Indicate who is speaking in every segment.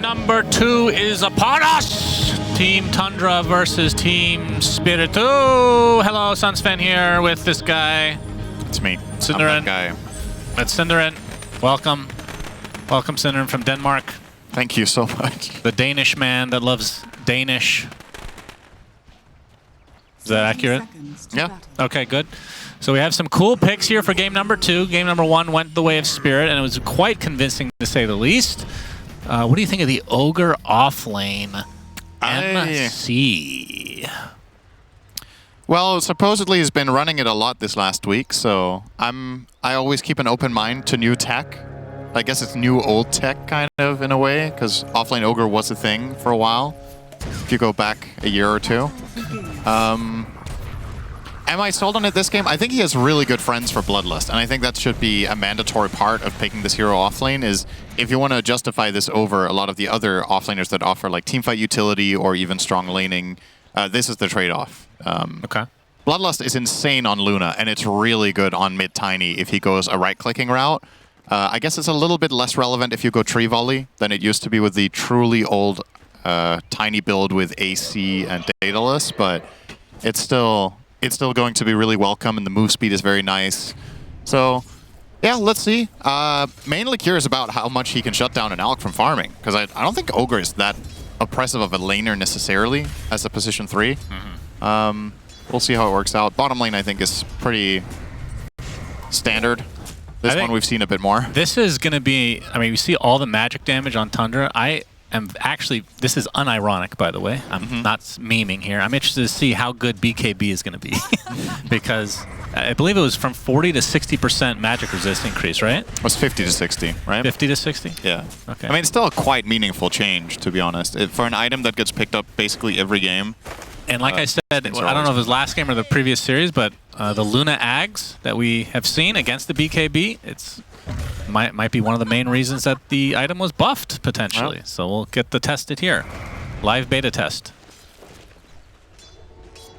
Speaker 1: number 2 is upon us! Team Tundra versus Team Spirit2. Hello, Sunsfan here with this guy.
Speaker 2: It's me.
Speaker 1: Cinderin.
Speaker 2: I'm that guy.
Speaker 1: That's Cinderin. Welcome. Welcome, Cinderin from Denmark.
Speaker 2: Thank you so much.
Speaker 1: The Danish man that loves Danish. Is that accurate?
Speaker 2: Yeah.
Speaker 1: Okay, good. So we have some cool picks here for game number 2. Game number 1 went the way of Spirit, and it was quite convincing to say the least. What do you think of the Ogre offlane MC?
Speaker 2: Well, supposedly he's been running it a lot this last week, so I always keep an open mind to new tech. I guess it's new old tech kind of in a way, because offlane Ogre was a thing for a while. If you go back a year or two. Am I sold on it this game? I think he has really good friends for Bloodlust, and I think that should be a mandatory part of picking this hero offlane, is if you want to justify this over a lot of the other offlaners that offer like teamfight utility or even strong laning, this is the trade-off.
Speaker 1: Okay.
Speaker 2: Bloodlust is insane on Luna, and it's really good on mid-tiny if he goes a right-clicking route. I guess it's a little bit less relevant if you go tree volley than it used to be with the truly old tiny build with AC and Daedalus, but it's still going to be really welcome, and the move speed is very nice. So, yeah, let's see. Mainly curious about how much he can shut down an Alec from farming, because I don't think Ogre is that oppressive of a laner necessarily as a position 3. We'll see how it works out. Bottom lane, I think, is pretty standard. This one we've seen a bit more.
Speaker 1: This is going to be, I mean, we see all the magic damage on Tundra. This is unironic, by the way. I'm not memeing here. I'm interested to see how good BKB is going to be. Because I believe it was from 40 to 60% magic resist increase, right?
Speaker 2: It was 50 to 60, right?
Speaker 1: 50 to 60?
Speaker 2: Yeah.
Speaker 1: Okay.
Speaker 2: I mean, it's still a quite meaningful change, to be honest. For an item that gets picked up basically every game.
Speaker 1: And like I said, I don't know if it was last game or the previous series, but the Luna Ags that we have seen against the BKB, might be one of the main reasons that the item was buffed, potentially. Well, so we'll get the tested here. Live beta test.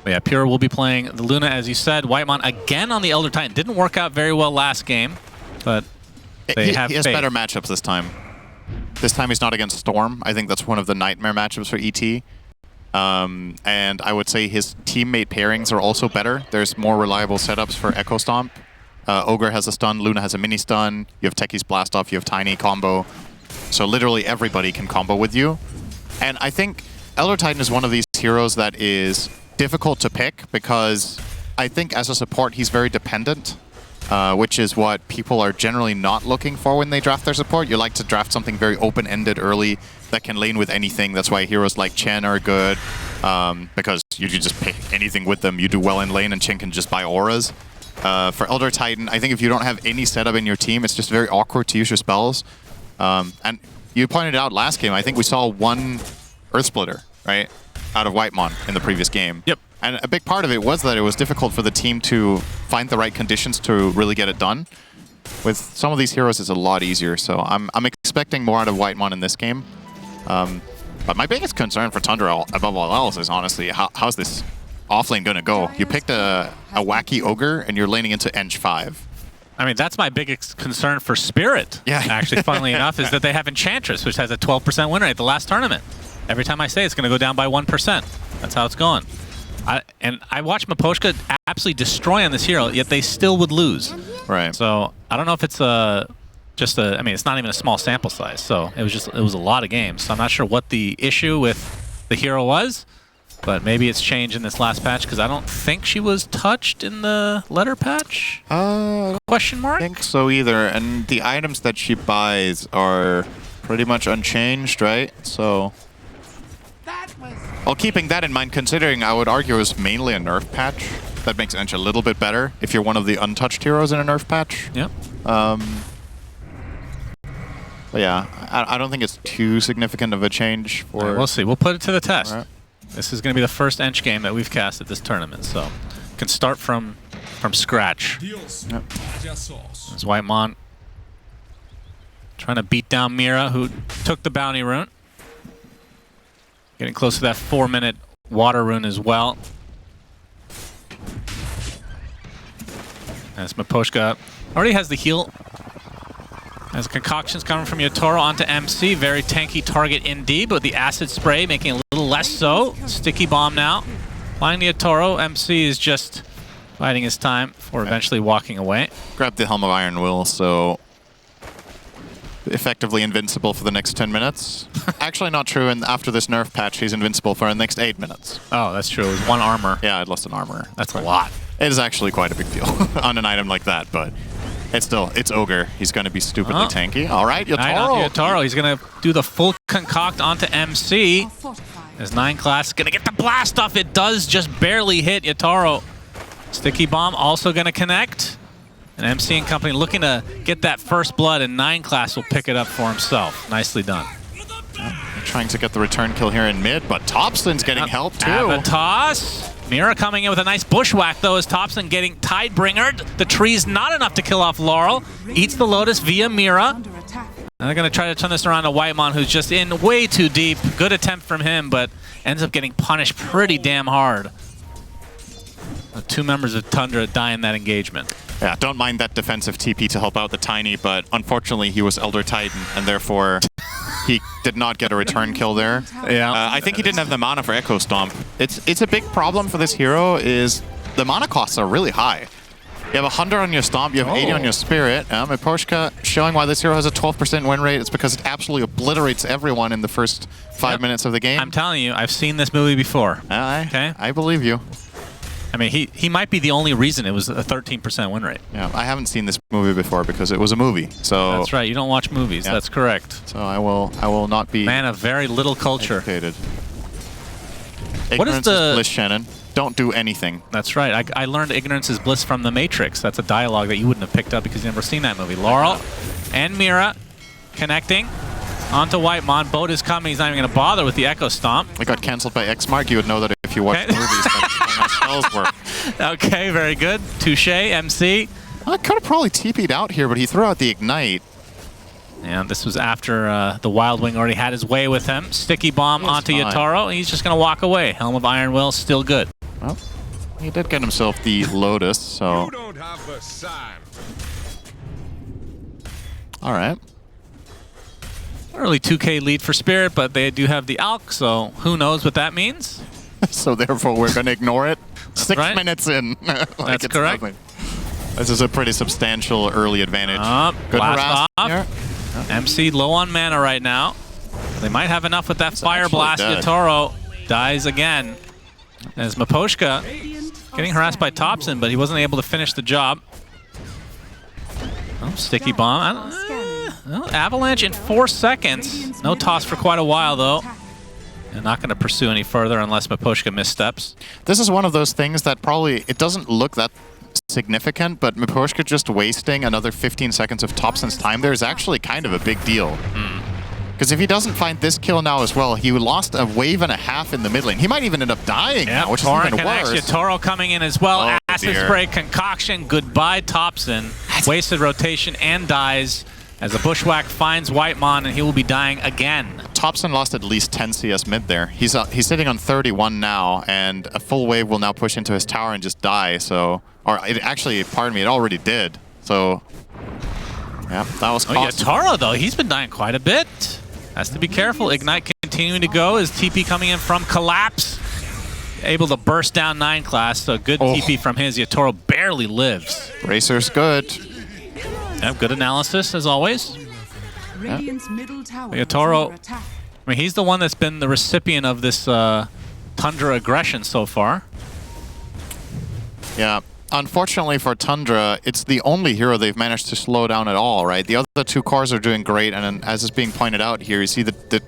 Speaker 1: But yeah, Pure will be playing the Luna, as you said. Whitemon again on the Elder Titan. Didn't work out very well last game, but he has
Speaker 2: better matchups this time. This time he's not against Storm. I think that's one of the nightmare matchups for ET. And I would say his teammate pairings are also better. There's more reliable setups for Echo Stomp. Ogre has a stun, Luna has a mini stun, you have Techie's Blast Off, you have Tiny combo. So literally everybody can combo with you. And I think Elder Titan is one of these heroes that is difficult to pick because I think as a support he's very dependent, which is what people are generally not looking for when they draft their support. You like to draft something very open-ended early that can lane with anything. That's why heroes like Chen are good, because you can just pick anything with them. You do well in lane and Chen can just buy auras. For Elder Titan, I think if you don't have any setup in your team, it's just very awkward to use your spells. And you pointed out last game, I think we saw one Earth Splitter, right, out of Whitemon in the previous game.
Speaker 1: Yep.
Speaker 2: And a big part of it was that it was difficult for the team to find the right conditions to really get it done. With some of these heroes, it's a lot easier, so I'm expecting more out of Whitemon in this game. But my biggest concern for Tundra, above all else, is honestly, how's this offlane gonna go? You picked a wacky Ogre and you're laning into Eng 5.
Speaker 1: I mean, that's my biggest concern for Spirit, actually, funnily enough, is that they have Enchantress, which has a 12% win rate the last tournament. Every time I say it's going to go down by 1%. That's how it's going. I watched Miposhka absolutely destroy on this hero, yet they still would lose.
Speaker 2: Right.
Speaker 1: So I don't know if it's I mean, it's not even a small sample size, so it was a lot of games. So I'm not sure what the issue with the hero was. But maybe it's changed in this last patch, because I don't think she was touched in the letter patch? Question mark?
Speaker 2: I don't think so either. And the items that she buys are pretty much unchanged, right? So, well, keeping that in mind, considering I would argue it's mainly a nerf patch, that makes Ench a little bit better if you're one of the untouched heroes in a nerf patch.
Speaker 1: Yep.
Speaker 2: But yeah, I don't think it's too significant of a change for...
Speaker 1: Right, we'll see. We'll put it to the test.
Speaker 2: Right.
Speaker 1: This is going to be the first Ench game that we've cast at this tournament, so can start from scratch.
Speaker 2: Yep.
Speaker 1: There's Whitemon trying to beat down Mira, who took the bounty rune. Getting close to that 4-minute water rune as well. As Miposhka already has the heal As concoctions coming from Yotaro onto MC, very tanky target indeed, but the acid spray making it a little less so. Sticky bomb now. Flying the Yotaro, MC is just biding his time for eventually walking away.
Speaker 2: Grab the Helm of Iron Will, so effectively invincible for the next 10 minutes. Actually not true, and after this nerf patch, he's invincible for the next 8 minutes.
Speaker 1: Oh, that's true. It was 1 armor.
Speaker 2: Yeah, I'd lost an armor.
Speaker 1: That's a lot.
Speaker 2: It is actually quite a big deal on an item like that, but it's Ogre. He's going to be stupidly tanky. All right, Yotaro.
Speaker 1: Yotaro. He's going to do the full concoct onto MC. As 9 class is going to get the blast off. It does just barely hit Yotaro. Sticky bomb also going to connect. And MC and company looking to get that first blood, and 9 class will pick it up for himself. Nicely done.
Speaker 2: Trying to get the return kill here in mid, but Thompson's getting help too.
Speaker 1: Avatos. Mira coming in with a nice bushwhack though, as Thompson getting Tidebringered. The tree's not enough to kill off Laurel. Eats the Lotus via Mira. And they're going to try to turn this around to Whitemon, who's just in way too deep. Good attempt from him, but ends up getting punished pretty damn hard. The 2 members of Tundra die in that engagement.
Speaker 2: Yeah, don't mind that defensive TP to help out the Tiny, but unfortunately he was Elder Titan, and therefore he did not get a return kill there.
Speaker 1: Yeah,
Speaker 2: I think he didn't have the mana for Echo Stomp. It's a big problem for this hero is the mana costs are really high. You have 100 on your Stomp, you have 80 on your Spirit. Miposhka showing why this hero has a 12% win rate. It's because it absolutely obliterates everyone in the first 5 minutes of the game.
Speaker 1: I'm telling you, I've seen this movie before.
Speaker 2: I believe you.
Speaker 1: I mean, he might be the only reason it was a 13% win rate.
Speaker 2: Yeah, I haven't seen this movie before because it was a movie. So
Speaker 1: that's right. You don't watch movies. Yeah. That's correct.
Speaker 2: So I will not be
Speaker 1: man of very little culture.
Speaker 2: Educated.
Speaker 1: What is the
Speaker 2: bliss, Shannon? Don't do anything.
Speaker 1: That's right. I learned ignorance is bliss from The Matrix. That's a dialogue that you wouldn't have picked up because you've never seen that movie. Laurel and Mira connecting onto Whitemon. Boat is coming. He's not even going to bother with the Echo Stomp.
Speaker 2: It got cancelled by Xmark. You would know that if you watch movies. How spells work.
Speaker 1: Okay, very good. Touche, MC.
Speaker 2: I could have probably TP'd out here, but he threw out the Ignite.
Speaker 1: And this was after the Wild Wing already had his way with him. Sticky bomb onto Yotaro, and he's just going to walk away. Helm of Iron Will, still good.
Speaker 2: Well, he did get himself the Lotus, so...
Speaker 3: You don't have the sign.
Speaker 2: All right.
Speaker 1: Early 2K lead for Spirit, but they do have the Alk, so who knows what that means.
Speaker 2: So therefore, we're going to ignore it. 6 minutes in.
Speaker 1: That's correct.
Speaker 2: Nothing. This is a pretty substantial early advantage.
Speaker 1: Good
Speaker 2: blast
Speaker 1: off.
Speaker 2: Here.
Speaker 1: MC low on mana right now. They might have enough with that Fire Blast. Yotaro dies again. As Miposhka getting harassed by Thompson, but he wasn't able to finish the job. Oh, sticky bomb. Avalanche in 4 seconds. No toss for quite a while, though. And not going to pursue any further unless Miposhka missteps.
Speaker 2: This is one of those things that probably, it doesn't look that significant, but Miposhka just wasting another 15 seconds of Thompson's time there is actually kind of a big deal. Because if he doesn't find this kill now as well, he lost a wave and a half in the mid lane. He might even end up dying now, which is even worse.
Speaker 1: Yotaro coming in as well. Acid spray, concoction, goodbye Thompson. Wasted rotation and dies as the Bushwhack finds Whitemon, and he will be dying again.
Speaker 2: Thompson lost at least 10 CS mid there. He's sitting on 31 now, and a full wave will now push into his tower and just die. So, or it actually, pardon me, it already did. So, yeah, that was costly.
Speaker 1: Yotaro though, he's been dying quite a bit. Has to be careful. Ignite continuing to go as TP coming in from Collapse. Able to burst down 9 class, so good TP from his. Yotaro barely lives.
Speaker 2: Bracer's good.
Speaker 1: Yep, good analysis as always. Yotaro, I mean, he's the one that's been the recipient of this Tundra aggression so far.
Speaker 2: Yeah, unfortunately for Tundra, it's the only hero they've managed to slow down at all, right? The other 2 cores are doing great, and as is being pointed out here, you see the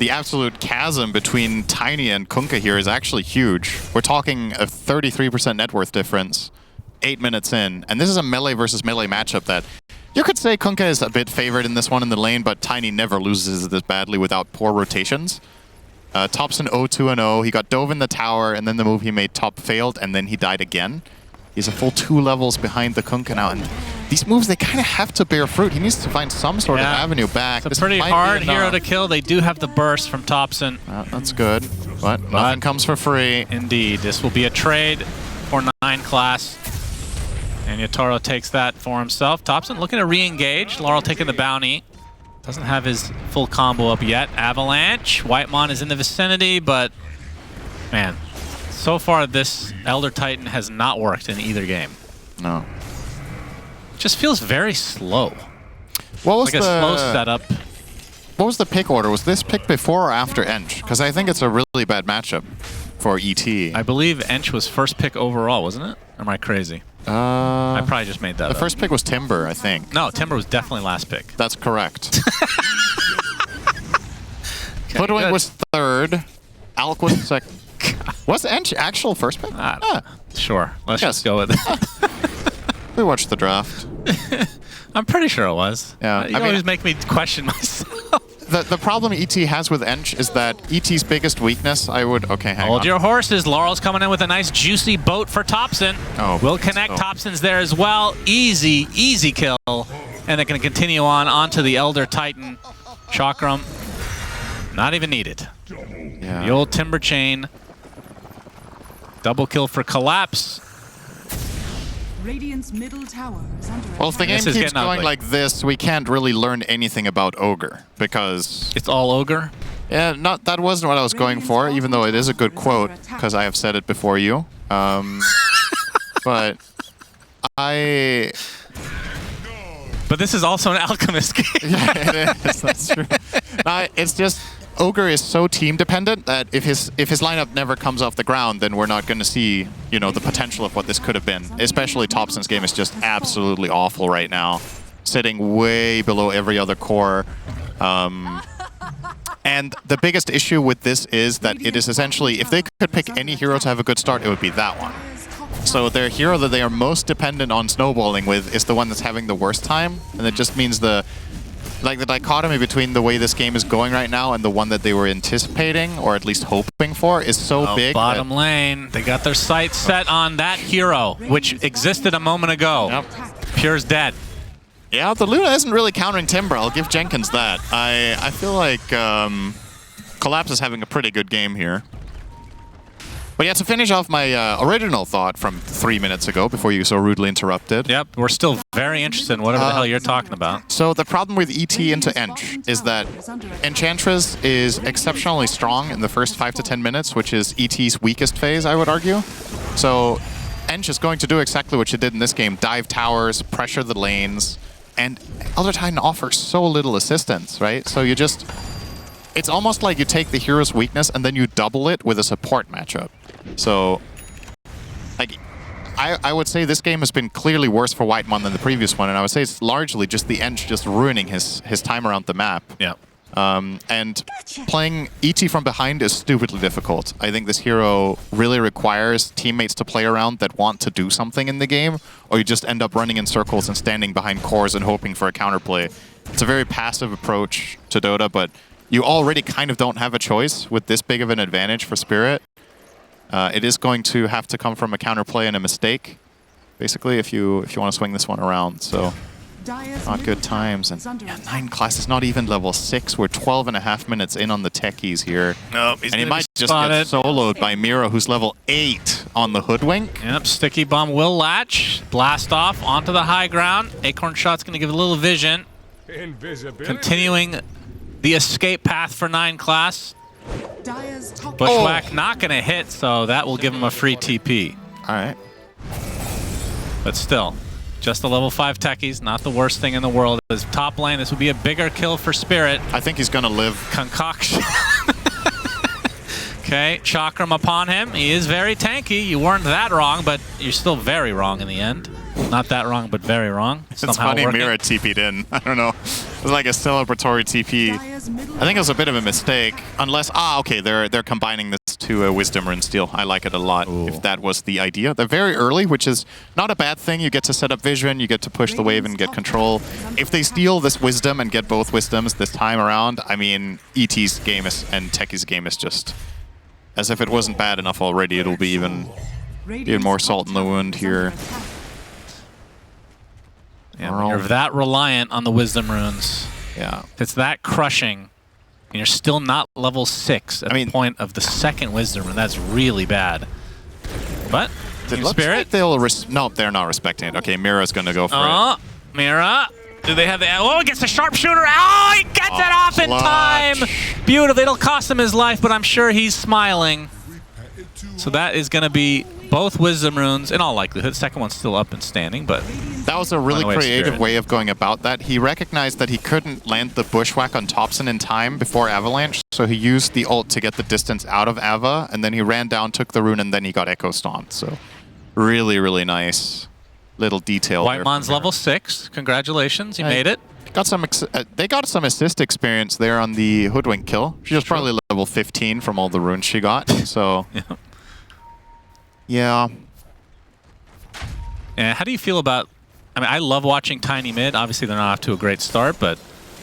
Speaker 2: absolute chasm between Tiny and Kunkka here is actually huge. We're talking a 33% net worth difference 8 minutes in, and this is a melee versus melee matchup that you could say Kunkka is a bit favored in this one in the lane, but Tiny never loses this badly without poor rotations. Thompson 0-2-0, he got dove in the tower, and then the move he made top failed, and then he died again. He's a full 2 levels behind the Kunkka now, and these moves, they kind of have to bear fruit. He needs to find some sort of avenue back.
Speaker 1: It's a pretty hard hero to kill. They do have the burst from Thompson.
Speaker 2: That's good, but nothing comes for free.
Speaker 1: Indeed, this will be a trade for 9 class. And Yatoro takes that for himself. Thompson looking to re-engage. Laurel taking the bounty. Doesn't have his full combo up yet. Avalanche. Whitemon is in the vicinity, but man, so far this Elder Titan has not worked in either game.
Speaker 2: No.
Speaker 1: Just feels very slow.
Speaker 2: What was
Speaker 1: like a slow setup.
Speaker 2: What was the pick order? Was this pick before or after Ench? Because I think it's a really bad matchup for ET.
Speaker 1: I believe Ench was first pick overall, wasn't it? Or am I crazy? I probably just made that up.
Speaker 2: The first pick was Timber, I think.
Speaker 1: No, Timber was definitely last pick.
Speaker 2: That's correct.
Speaker 1: Okay,
Speaker 2: Hoodwink was third. Alk was second. Was Ench actual first pick?
Speaker 1: Sure. Let's just go with it.
Speaker 2: We watched the draft.
Speaker 1: I'm pretty sure it was.
Speaker 2: Yeah,
Speaker 1: You always make me question myself.
Speaker 2: The problem ET has with Ench is that ET's biggest weakness, I would... Okay, hang on.
Speaker 1: Hold your horses. Laurel's coming in with a nice juicy boat for Thompson.
Speaker 2: Oh,
Speaker 1: Will connect. Thompson's there as well. Easy, easy kill. And they're going to continue on onto the Elder Titan. Chakram. Not even needed.
Speaker 2: Yeah.
Speaker 1: The old Timber Chain. Double kill for Collapse.
Speaker 3: Radiant's middle tower is under
Speaker 2: Well, if the game
Speaker 1: This is
Speaker 2: keeps
Speaker 1: getting
Speaker 2: going
Speaker 1: ugly.
Speaker 2: like this, we can't really learn anything about Ogre, because...
Speaker 1: It's all Ogre.
Speaker 2: Yeah, that wasn't what I was going for, even though it is a good quote, because I have said it before you. But I...
Speaker 1: But this is also an Alchemist game.
Speaker 2: Yeah, it is. That's true. It's just... Ogre is so team dependent that if his lineup never comes off the ground, then we're not going to see, you know, the potential of what this could have been. Especially Thompson's game is just absolutely awful right now, sitting way below every other core. And the biggest issue with this is that it is essentially, if they could pick any hero to have a good start, it would be that one. So their hero that they are most dependent on snowballing with is the one that's having the worst time, and it just means the dichotomy between the way this game is going right now and the one that they were anticipating, or at least hoping for, is so big.
Speaker 1: Bottom lane, they got their sights set on that hero, which existed a moment ago.
Speaker 2: Yep.
Speaker 1: Pure's dead.
Speaker 2: Yeah, the Luna isn't really countering Timber. I'll give Jenkins that. I feel like Collapse is having a pretty good game here. But yeah, to finish off my original thought from 3 minutes ago, before you so rudely interrupted.
Speaker 1: Yep, we're still very interested in whatever the hell you're talking about.
Speaker 2: So the problem with ET into Ench is that Enchantress is exceptionally strong in the first 5 to 10 minutes, which is ET's weakest phase, I would argue. So Ench is going to do exactly what she did in this game, dive towers, pressure the lanes, and Elder Titan offers so little assistance, right? So you just... It's almost like you take the hero's weakness and then you double it with a support matchup. So, like, I would say this game has been clearly worse for Whitemon than the previous one, and I would say it's largely just the Ench just ruining his time around the map.
Speaker 1: Yeah.
Speaker 2: And playing ET from behind is stupidly difficult. I think this hero really requires teammates to play around that want to do something in the game, or you just end up running in circles and standing behind cores and hoping for a counterplay. It's a very passive approach to Dota, but you already kind of don't have a choice with this big of an advantage for Spirit. It is going to have to come from a counterplay and a mistake, basically, if you want to swing this one around. So, not good times. And yeah, 9 class is not even level 6. We're 12.5 minutes in on the techies here.
Speaker 1: Nope,
Speaker 2: and he might just get soloed by Mira, who's level 8 on the Hoodwink.
Speaker 1: Yep, Sticky Bomb will latch. Blast off onto the high ground. Acorn Shot's going to give a little vision. Continuing the escape path for 9 class. Bushwhack not going to hit, so that will give him a free TP.
Speaker 2: All right.
Speaker 1: But still, just the level 5 techies, not the worst thing in the world. As top lane, this would be a bigger kill for Spirit.
Speaker 2: I think he's going to live.
Speaker 1: Concoction. Okay, Chakram upon him. He is very tanky. You weren't that wrong, but you're still very wrong in the end. Not that wrong, but very wrong.
Speaker 2: It's funny Mira TP'd in. I don't know. It was like a celebratory TP. I think it was a bit of a mistake. Unless, okay, they're combining this to a Wisdom Rune Steal. I like it a lot, if that was the idea. They're very early, which is not a bad thing. You get to set up vision, you get to push the wave and get control. If they steal this Wisdom and get both Wisdoms this time around, I mean, ET's game is, and Techie's game is just... As if it wasn't bad enough already, it'll be even more salt in the wound here.
Speaker 1: Yeah, when you're that reliant on the Wisdom Runes.
Speaker 2: Yeah.
Speaker 1: If it's that crushing, and you're still not level 6 at the point of the second Wisdom Rune, that's really bad. But
Speaker 2: It looks like they'll no, they're not respecting it. Okay, Mira's gonna go for it.
Speaker 1: Mira. Do they have the... Oh, he gets the sharpshooter. Oh, he gets it off in time. Beautiful. It'll cost him his life, but I'm sure he's smiling. So that is going to be both Wisdom Runes, in all likelihood. The second one's still up and standing, but...
Speaker 2: That was a really creative way of going about that. He recognized that he couldn't land the Bushwhack on Thompson in time before Avalanche, so he used the ult to get the distance out of Ava, and then he ran down, took the rune, and then he got Echo Stomped. So really, really nice little detail.
Speaker 1: Whitemon's level 6. Congratulations, you made it.
Speaker 2: Got some. They got some assist experience there on the Hoodwink kill. She was probably level 15 from all the runes she got. So, yeah.
Speaker 1: And how do you feel about? I mean, I love watching Tiny mid. Obviously, they're not off to a great start, but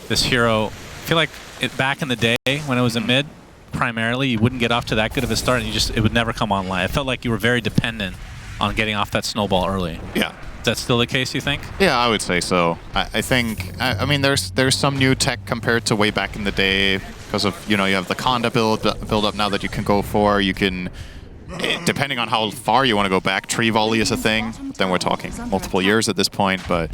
Speaker 1: this hero, I feel like back in the day when it was a mid, primarily, you wouldn't get off to that good of a start, and it would never come online. It felt like you were very dependent on getting off that snowball early.
Speaker 2: Yeah.
Speaker 1: Is that still the case, you think?
Speaker 2: Yeah, I would say so. I think, I mean, there's some new tech compared to way back in the day because of, you have the Conda build up now that you can go for. You can, depending on how far you want to go back, tree volley is a thing. Then we're talking multiple years at this point, but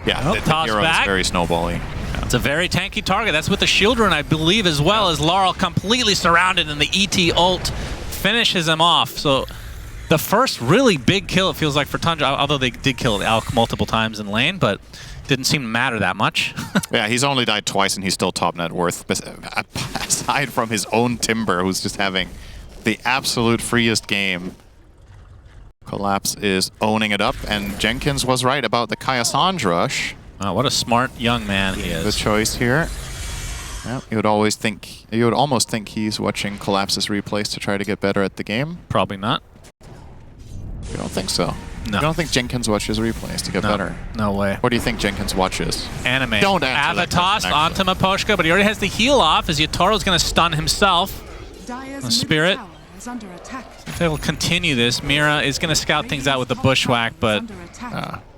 Speaker 2: yeah, the hero is very snowbally. Yeah.
Speaker 1: It's a very tanky target. That's with the shield rune, I believe, as well as Laurel completely surrounded, and the ET ult finishes him off. So the first really big kill, it feels like, for Tundra, although they did kill Alk multiple times in lane, but didn't seem to matter that much.
Speaker 2: Yeah, he's only died twice, and he's still top net worth, aside from his own Timber, who's just having the absolute freest game. Collapse is owning it up, and Jenkins was right about the Kaya-Sanj rush.
Speaker 1: Oh, what a smart young man he is.
Speaker 2: The choice here. Yeah, you would almost think he's watching Collapse's replays to try to get better at the game.
Speaker 1: Probably not.
Speaker 2: You don't think so?
Speaker 1: No.
Speaker 2: You don't think Jenkins watches replays to get better?
Speaker 1: No way.
Speaker 2: What do you think Jenkins watches?
Speaker 1: Anime.
Speaker 2: Don't answer
Speaker 1: Avatos onto Miposhka, but he already has the heal off as Yataro's going to stun himself. The Spirit. If they will continue this, Mira is going to scout things out with the Bushwhack, but...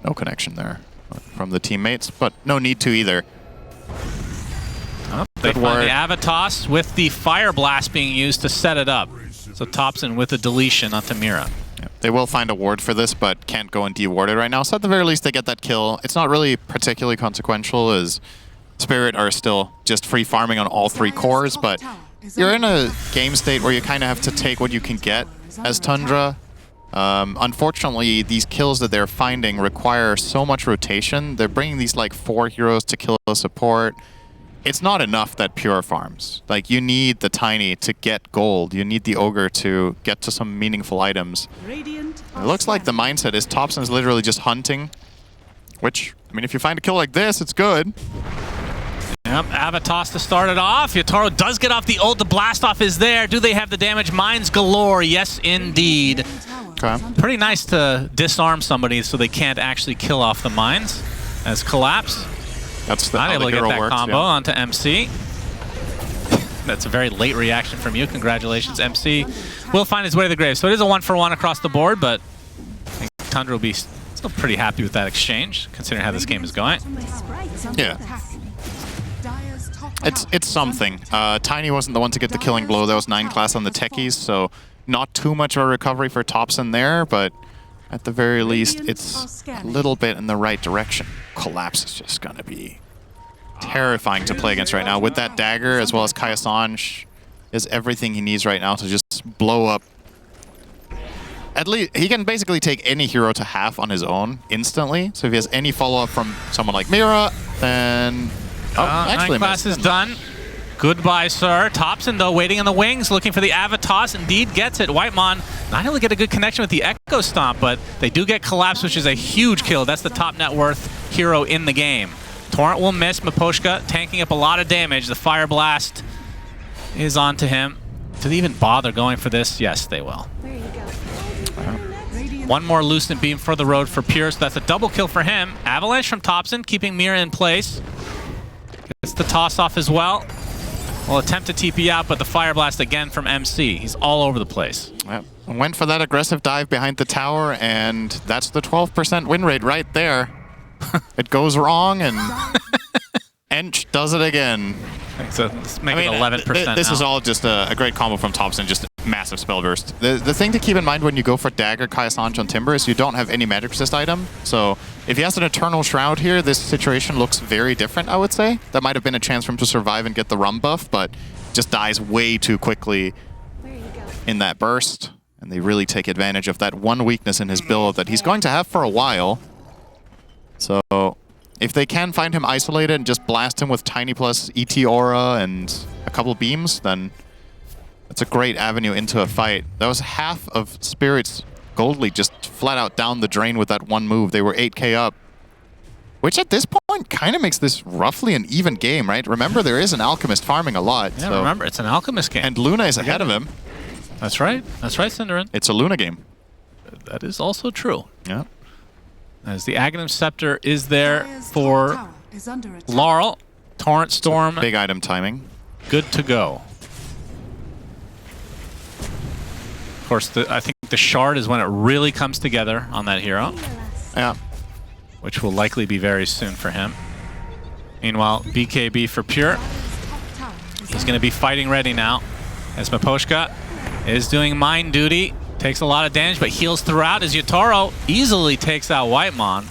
Speaker 2: no connection there from the teammates, but no need to either.
Speaker 1: Oh, they find the Avatos with the Fire Blast being used to set it up. So Thompson with a deletion onto Mira.
Speaker 2: They will find a ward for this, but can't go and de-ward it right now. So at the very least, they get that kill. It's not really particularly consequential, as Spirit are still just free farming on all 3 cores, but you're in a game state where you kind of have to take what you can get as Tundra. Unfortunately, these kills that they're finding require so much rotation. They're bringing these like 4 heroes to kill a support. It's not enough that Pure farms. Like, you need the Tiny to get gold. You need the Ogre to get to some meaningful items. It looks like the mindset is Thompson's literally just hunting, which, I mean, if you find a kill like this, it's good.
Speaker 1: Yep, Avatos to start it off. Yataro does get off the ult. The blast off is there. Do they have the damage? Mines galore. Yes, indeed.
Speaker 2: Okay.
Speaker 1: Pretty nice to disarm somebody so they can't actually kill off the mines. As Collapse.
Speaker 2: That's
Speaker 1: not able to get that
Speaker 2: works,
Speaker 1: combo onto MC. That's a very late reaction from you. Congratulations, MC. Will find his way to the grave. So it is a 1-for-1 across the board, but I think Tundra will be still pretty happy with that exchange, considering how this game is going.
Speaker 2: Yeah. It's something. Tiny wasn't the one to get the killing blow. That was 9 class on the techies, so not too much of a recovery for Thompson there, but at the very least, it's a little bit in the right direction. Collapse is just going to be terrifying to play against right now. With that dagger, as well as Kaya-Sanj, is everything he needs right now to just blow up. At least, he can basically take any hero to half on his own instantly. So if he has any follow-up from someone like Mira, then...
Speaker 1: actually, 9 class is done. Goodbye, sir. Thompson, though, waiting in the wings, looking for the Avatos. Indeed gets it. Whitemon not only get a good connection with the Echo Stomp, but they do get Collapse, which is a huge kill. That's the top net worth hero in the game. Torrent will miss. Miposhka tanking up a lot of damage. The Fire Blast is onto him. Do they even bother going for this? Yes, they will.
Speaker 3: There you go.
Speaker 1: One more Lucent Beam for the road for Pierce. That's a double kill for him. Avalanche from Thompson, keeping Mira in place. Gets the toss off as well. Will attempt to TP out, but the Fire Blast again from MC. He's all over the place.
Speaker 2: Yep. Went for that aggressive dive behind the tower, and that's the 12% win rate right there. It goes wrong, and Ench does it again.
Speaker 1: So let's make it 11%
Speaker 2: This
Speaker 1: now.
Speaker 2: is all just a great combo from Thompson, just massive spell burst. The thing to keep in mind when you go for Dagger, Kaya Sanch on Timber is you don't have any magic resist item. So if he has an Eternal Shroud here, this situation looks very different, I would say. That might have been a chance for him to survive and get the Rum buff, but just dies way too quickly in that burst. And they really take advantage of that one weakness in his build that he's going to have for a while. So if they can find him isolated and just blast him with Tiny plus ET Aura and a couple beams, then it's a great avenue into a fight. That was half of Spirit's gold lead just flat out down the drain with that one move. They were 8k up, which at this point kind of makes this roughly an even game, right? Remember, there is an Alchemist farming a lot.
Speaker 1: Yeah,
Speaker 2: so.
Speaker 1: remember, it's an Alchemist game.
Speaker 2: And Luna is ahead of him.
Speaker 1: That's right. That's right, Cinderin.
Speaker 2: It's a Luna game.
Speaker 1: That is also true.
Speaker 2: Yeah.
Speaker 1: As the Aghanim Scepter is there for Laurel. Torrent Storm.
Speaker 2: Big item timing.
Speaker 1: Good to go. Of course, I think the Shard is when it really comes together on that hero.
Speaker 2: Yeah.
Speaker 1: Which will likely be very soon for him. Meanwhile, BKB for Pure. He's going to be fighting ready now. As Miposhka is doing mine duty. Takes a lot of damage, but heals throughout as Yatoro easily takes out Whitemon.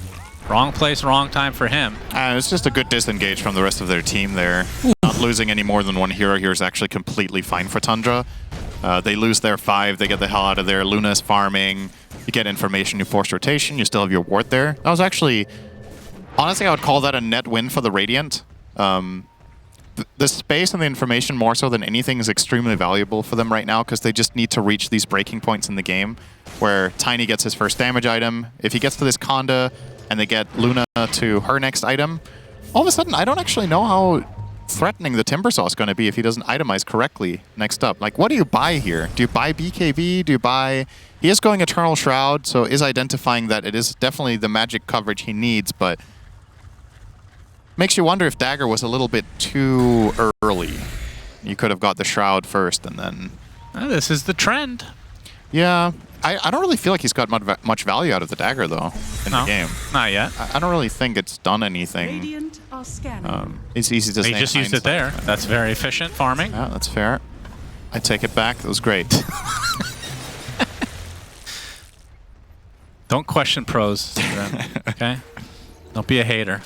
Speaker 1: Wrong place, wrong time for him.
Speaker 2: It's just a good disengage from the rest of their team there. Not losing any more than one hero here is actually completely fine for Tundra. They lose their 5, they get the hell out of there. Luna's farming, you get information, you force rotation, you still have your ward there. That was actually, honestly, I would call that a net win for the Radiant. The space and the information more so than anything is extremely valuable for them right now because they just need to reach these breaking points in the game where Tiny gets his first damage item. If he gets to this Conda and they get Luna to her next item, all of a sudden I don't actually know how threatening the Timbersaw is going to be if he doesn't itemize correctly next up. Like, what do you buy here? Do you buy BKB? Do you buy... He is going Eternal Shroud, so is identifying that it is definitely the magic coverage he needs, but makes you wonder if Dagger was a little bit too early. You could have got the Shroud first and then...
Speaker 1: This is the trend.
Speaker 2: Yeah. I don't really feel like he's got much value out of the Dagger, though, in the game.
Speaker 1: Not yet.
Speaker 2: I don't really think it's done anything. It's easy to say.
Speaker 1: He just used it there. That's very efficient farming.
Speaker 2: Yeah, that's fair. I take it back. That was great.
Speaker 1: Don't question pros, okay? Don't be a hater.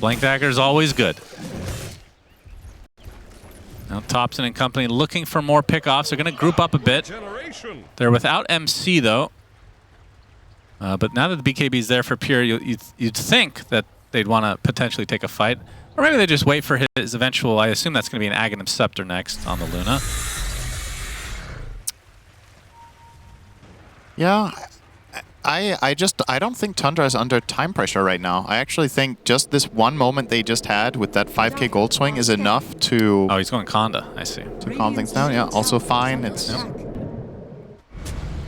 Speaker 1: Blank Dagger is always good. Now Thompson and company looking for more pickoffs. They're going to group up a bit. They're without MC, though. But now that the BKB is there for Pure, you'd think that they'd want to potentially take a fight. Or maybe they just wait for his eventual... I assume that's going to be an Aghanim Scepter next on the Luna.
Speaker 2: Yeah. I don't think Tundra is under time pressure right now. I actually think just this one moment they just had with that 5k gold swing is enough to...
Speaker 1: Oh, he's going Conda. I see.
Speaker 2: To calm things down, yeah. Also fine. It's...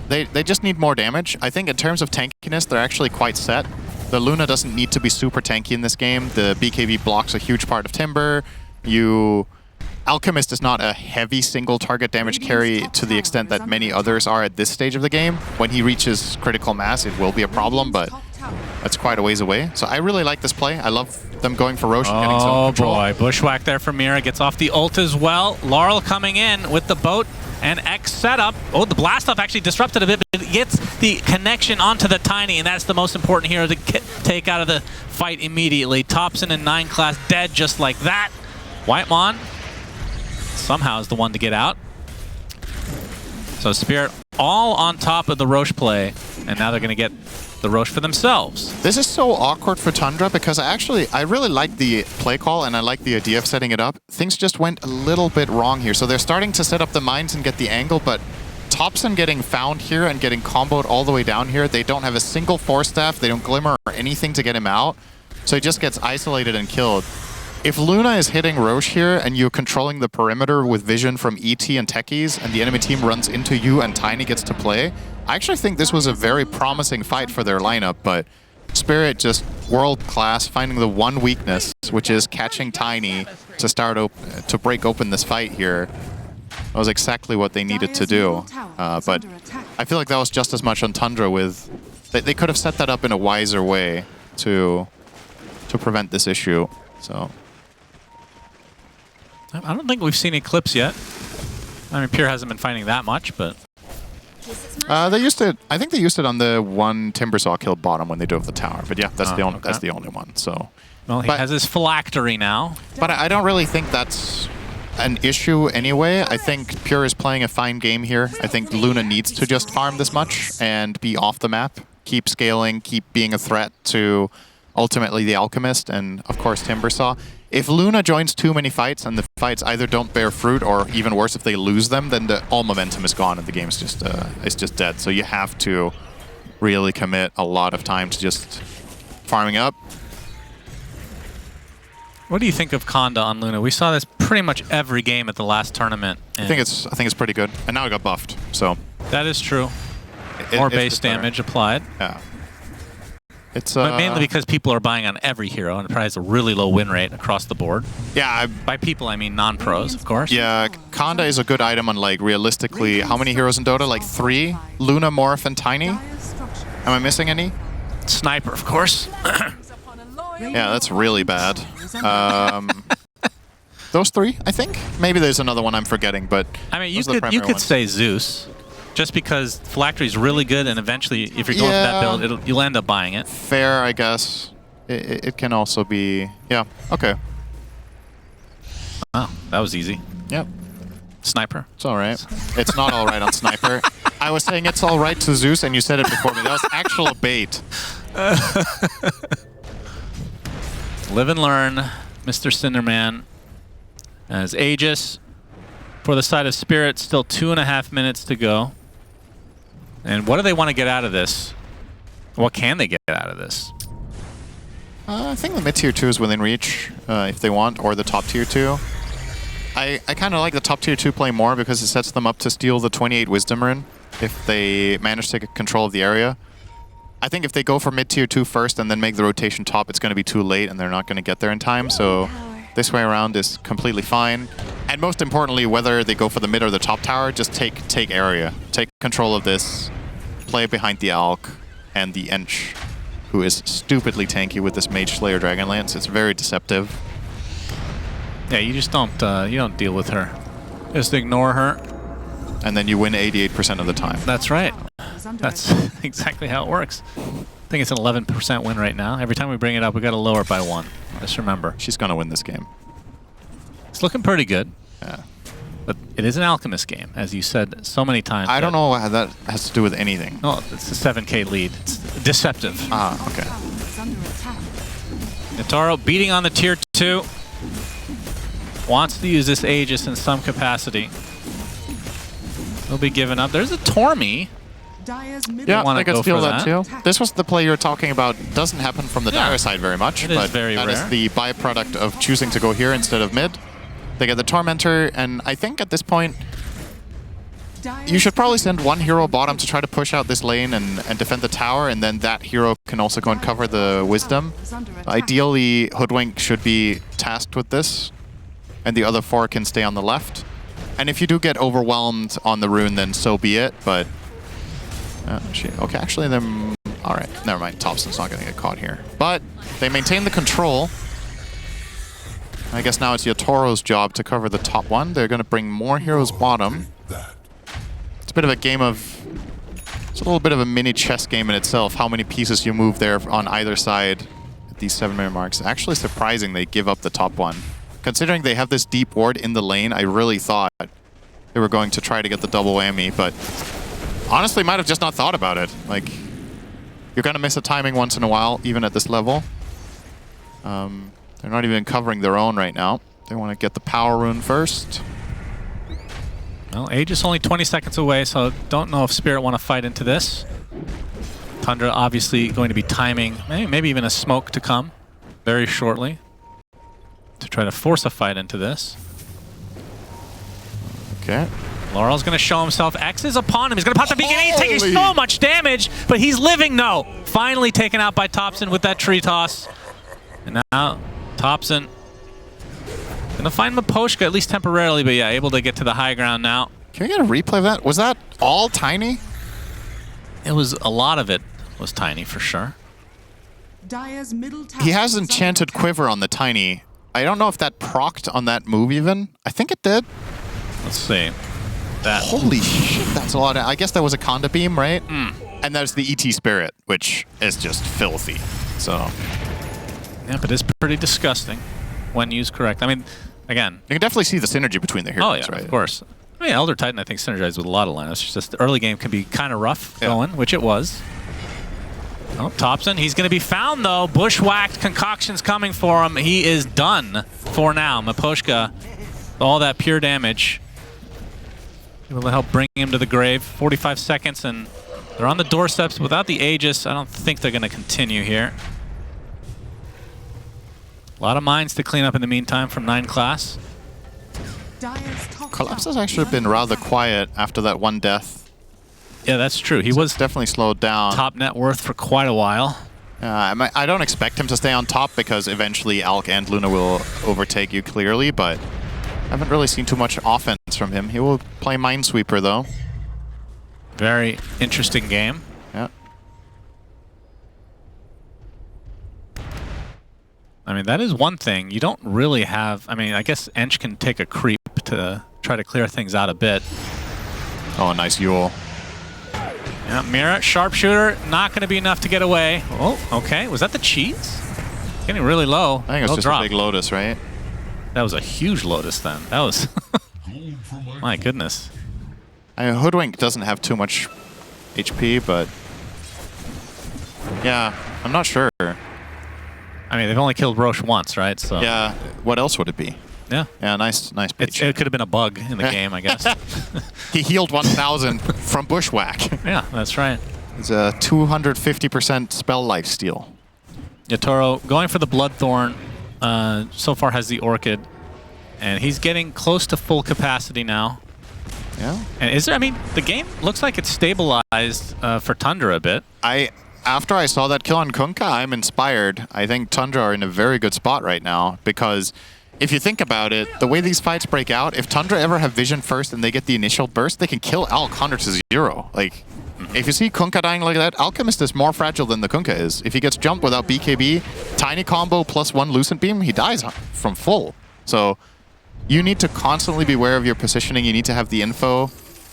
Speaker 2: They just need more damage. I think in terms of tankiness, they're actually quite set. The Luna doesn't need to be super tanky in this game. The BKB blocks a huge part of Timber. Alchemist is not a heavy single target damage carry to the extent that many others are at this stage of the game. When he reaches critical mass, it will be a problem, but that's quite a ways away. So I really like this play. I love them going for Rosh and getting some control.
Speaker 1: Oh boy, Bushwhack there for Mira. Gets off the ult as well. Laurel coming in with the boat and X setup. Oh, the blast off actually disrupted a bit, but it gets the connection onto the Tiny, and that's the most important hero to take out of the fight immediately. Thompson and 9 class dead just like that. Whitemon somehow is the one to get out. So Spirit all on top of the Rosh play, and now they're going to get the Rosh for themselves.
Speaker 2: This is so awkward for Tundra because I really like the play call and I like the idea of setting it up. Things just went a little bit wrong here. So they're starting to set up the mines and get the angle, but Thompson getting found here and getting comboed all the way down here. They don't have a single Force Staff. They don't Glimmer or anything to get him out. So he just gets isolated and killed. If Luna is hitting Rosh here and you're controlling the perimeter with vision from ET and Techies and the enemy team runs into you and Tiny gets to play, I actually think this was a very promising fight for their lineup, but Spirit just world class, finding the one weakness, which is catching Tiny to start to break open this fight here. That was exactly what they needed to do. But I feel like that was just as much on Tundra with... They could have set that up in a wiser way to prevent this issue. So
Speaker 1: I don't think we've seen Eclipse yet. I mean, Pure hasn't been fighting that much, but...
Speaker 2: They used it. I think they used it on the one Timbersaw killed bottom when they dove the tower. But yeah, that's that's the only one. So,
Speaker 1: well, he has his phylactery now.
Speaker 2: But I don't really think that's an issue anyway. I think Pure is playing a fine game here. I think Luna needs to just farm this much and be off the map, keep scaling, keep being a threat to ultimately the Alchemist and of course Timbersaw. If Luna joins too many fights and the fights either don't bear fruit or even worse if they lose them, then all momentum is gone and the game's just dead. So you have to really commit a lot of time to just farming up.
Speaker 1: What do you think of Conda on Luna? We saw this pretty much every game at the last tournament.
Speaker 2: I think it's pretty good. And now it got buffed. So
Speaker 1: that is true. More base damage applied.
Speaker 2: Yeah. It's
Speaker 1: but mainly because people are buying on every hero and it probably has a really low win rate across the board.
Speaker 2: Yeah.
Speaker 1: By people, I mean non-pros, of course.
Speaker 2: Yeah, Conda is a good item on, like, realistically, how many heroes in Dota? Like 3? Luna, Morph, and Tiny? Am I missing any?
Speaker 1: Sniper, of course.
Speaker 2: Yeah, that's really bad. Those 3, I think? Maybe there's another one I'm forgetting, but
Speaker 1: I mean, you could say Zeus. Just because Phylactery is really good, and eventually, if you're going for that build, you'll end up buying it.
Speaker 2: Fair, I guess. It can also be... Yeah, okay.
Speaker 1: Oh, that was easy.
Speaker 2: Yep.
Speaker 1: Sniper.
Speaker 2: It's all right. It's not all right on Sniper. I was saying it's all right to Zeus, and you said it before me. That was actual bait.
Speaker 1: Live and learn, Mr. Cinderman. As Aegis for the side of Spirit, still 2.5 minutes to go. And what do they want to get out of this? What can they get out of this?
Speaker 2: I think the mid tier 2 is within reach if they want, or the top tier 2. I kind of like the top tier 2 play more because it sets them up to steal the 28 Wisdom Rune if they manage to get control of the area. I think if they go for mid tier 2 first and then make the rotation top, it's going to be too late and they're not going to get there in time. So this way around is completely fine. And most importantly, whether they go for the mid or the top tower, just take area. Take control of this, play behind the Alk and the Ench, who is stupidly tanky with this Mage Slayer Dragonlance. It's very deceptive.
Speaker 1: Yeah, you just don't deal with her. Just ignore her.
Speaker 2: And then you win 88% of the time.
Speaker 1: That's right. That's exactly how it works. I think it's an 11% win right now. Every time we bring it up, we got to lower it by 1. Just remember.
Speaker 2: She's going to win this game.
Speaker 1: It's looking pretty good.
Speaker 2: Yeah.
Speaker 1: But it is an Alchemist game, as you said so many times.
Speaker 2: I don't know how that has to do with anything.
Speaker 1: Oh, it's a 7K lead. It's deceptive.
Speaker 2: Ah, okay.
Speaker 1: Nitaro beating on the tier 2. Wants to use this Aegis in some capacity. He'll be giving up. There's a Tormy.
Speaker 2: Yeah, I could steal that too. This was the play you were talking about. Doesn't happen from the Dire side very much.
Speaker 1: It is very rare.
Speaker 2: That is the byproduct of choosing to go here instead of mid. They get the Tormentor, and I think at this point, you should probably send one hero bottom to try to push out this lane and defend the tower, and then that hero can also go and cover the Wisdom. Ideally, Hoodwink should be tasked with this, and the other 4 can stay on the left. And if you do get overwhelmed on the rune, then so be it, but... okay, actually, then... Alright, never mind. Thompson's not going to get caught here. But they maintain the control. I guess now it's Yatoro's job to cover the top one. They're going to bring more heroes bottom. It's a bit of a game of... It's a little bit of a mini chess game in itself, how many pieces you move there on either side at these 7-minute marks. Actually surprising they give up the top one. Considering they have this deep ward in the lane, I really thought they were going to try to get the double whammy, but honestly might have just not thought about it. Like, you're going to miss a timing once in a while, even at this level. They're not even covering their own right now. They want to get the power rune first.
Speaker 1: Well, Aegis only 20 seconds away, so don't know if Spirit want to fight into this. Tundra obviously going to be timing, maybe even a smoke to come very shortly to try to force a fight into this.
Speaker 2: Okay.
Speaker 1: Laurel's going to show himself. X is upon him. He's going to pop the beacon. He's taking so much damage, but he's living. No. Finally taken out by Thompson with that tree toss. And now Thompson going to find Maposhka, at least temporarily, but yeah, able to get to the high ground now.
Speaker 2: Can we get a replay of that? Was that all Tiny?
Speaker 1: It was, a lot of it was Tiny for sure.
Speaker 2: He has Enchanted Quiver on the Tiny. I don't know if that procced on that move even. I think it did.
Speaker 1: Let's see. That.
Speaker 2: Holy shit, that's a lot. I guess that was a Conda beam, right?
Speaker 1: Mm.
Speaker 2: And there's the ET Spirit, which is just filthy. So.
Speaker 1: Yeah, but it's pretty disgusting when used correct. I mean, again.
Speaker 2: You can definitely see the synergy between the heroes, right?
Speaker 1: Of course. I mean, Elder Titan, I think, synergized with a lot of lineups. It's just the early game can be kind of rough going, which it was. Oh, Thompson, he's going to be found, though. Bushwhacked, concoctions coming for him. He is done for now. Miposhka, all that pure damage. Able to help bring him to the grave. 45 seconds, and they're on the doorsteps without the Aegis. I don't think they're going to continue here. A lot of mines to clean up in the meantime from 9 class.
Speaker 2: Collapse has actually been rather quiet after that one death.
Speaker 1: Yeah, that's true. He was
Speaker 2: definitely slowed down.
Speaker 1: Top net worth for quite a while.
Speaker 2: I don't expect him to stay on top because eventually Alk and Luna will overtake you clearly, but I haven't really seen too much offense from him. He will play Minesweeper though.
Speaker 1: Very interesting game.
Speaker 2: Yeah.
Speaker 1: I mean, that is one thing. You don't really have... I mean, I guess Ench can take a creep to try to clear things out a bit.
Speaker 2: Oh, a nice Yule.
Speaker 1: Yeah, Mira, sharpshooter, not going to be enough to get away. Oh, okay. Was that the cheese? Getting really low.
Speaker 2: I think it was just a big Lotus, right?
Speaker 1: That was a huge Lotus then. That was... My goodness.
Speaker 2: Hoodwink doesn't have too much HP, but... Yeah, I'm not sure.
Speaker 1: I mean, they've only killed Roche once, right? So
Speaker 2: yeah, what else would it be?
Speaker 1: Yeah.
Speaker 2: Yeah, nice pitch.
Speaker 1: It could have been a bug in the game, I guess.
Speaker 2: He healed 1,000 from Bushwhack.
Speaker 1: Yeah, that's right.
Speaker 2: It's a 250% spell life steal.
Speaker 1: Yatoro going for the Bloodthorn. So far has the Orchid. And he's getting close to full capacity now.
Speaker 2: Yeah.
Speaker 1: And is there, I mean, the game looks like it's stabilized for Tundra a bit.
Speaker 2: After I saw that kill on Kunkka, I'm inspired. I think Tundra are in a very good spot right now because if you think about it, the way these fights break out, if Tundra ever have vision first and they get the initial burst, they can kill Alk 100-0. Like, if you see Kunkka dying like that, Alchemist is more fragile than the Kunkka is. If he gets jumped without BKB, tiny combo plus 1 Lucent Beam, he dies from full. So you need to constantly be aware of your positioning. You need to have the info.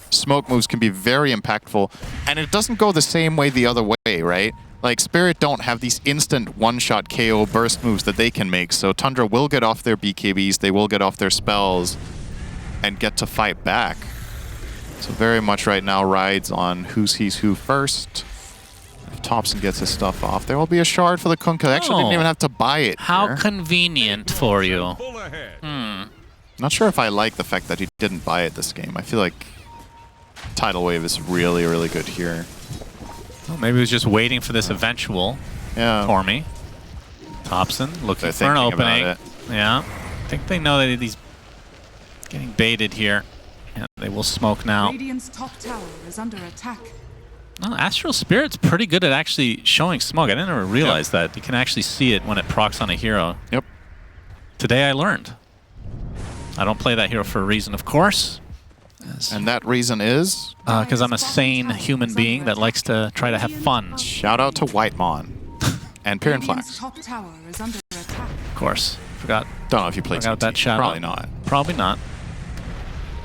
Speaker 2: Smoke moves can be very impactful, and it doesn't go the same way the other way, right? Like, Spirit don't have these instant one-shot KO burst moves that they can make, so Tundra will get off their BKBs, they will get off their spells, and get to fight back. So very much right now rides on who sees who first. If Thompson gets his stuff off, there will be a shard for the Kunkka. They actually didn't even have to buy it.
Speaker 1: How
Speaker 2: here.
Speaker 1: Convenient for you.
Speaker 2: Not sure if I like the fact that he didn't buy it this game. I feel like Tidal Wave is really, really good here.
Speaker 1: Well, maybe he was just waiting for this eventual Tormy. Thompson looking for an opening. Yeah. I think they know that he's getting baited here. And they will smoke now.
Speaker 3: Radiant's top tower is under attack.
Speaker 1: No, Astral Spirit's pretty good at actually showing smoke. I didn't ever realize that. You can actually see it when it procs on a hero.
Speaker 2: Yep.
Speaker 1: Today I learned. I don't play that hero for a reason, of course.
Speaker 2: And that reason is?
Speaker 1: Because I'm a sane human being that likes to try to have fun.
Speaker 2: Shout out to Whitemon and Pyronflax.
Speaker 1: Of course. Forgot.
Speaker 2: Don't know if you played
Speaker 1: that shout
Speaker 2: Probably not.
Speaker 1: Probably not.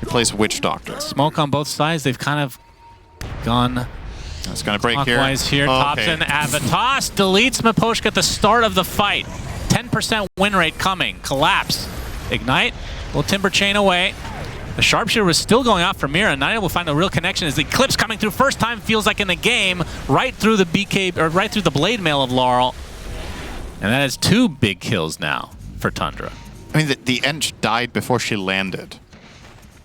Speaker 2: He plays Witch Doctor.
Speaker 1: Smoke on both sides. They've kind of gone
Speaker 2: it's going to break here.
Speaker 1: Here. Thompson, Avatos deletes Miposhka at the start of the fight. 10% win rate coming. Collapse. Ignite. Will Timber Chain away. The sharpshooter was still going off for Mira, not able to find a real connection as the Eclipse coming through. First time feels like in the game, right through the BK or right through the blade mail of Laurel. And that is 2 big kills now for Tundra.
Speaker 2: I mean, the Ench died before she landed.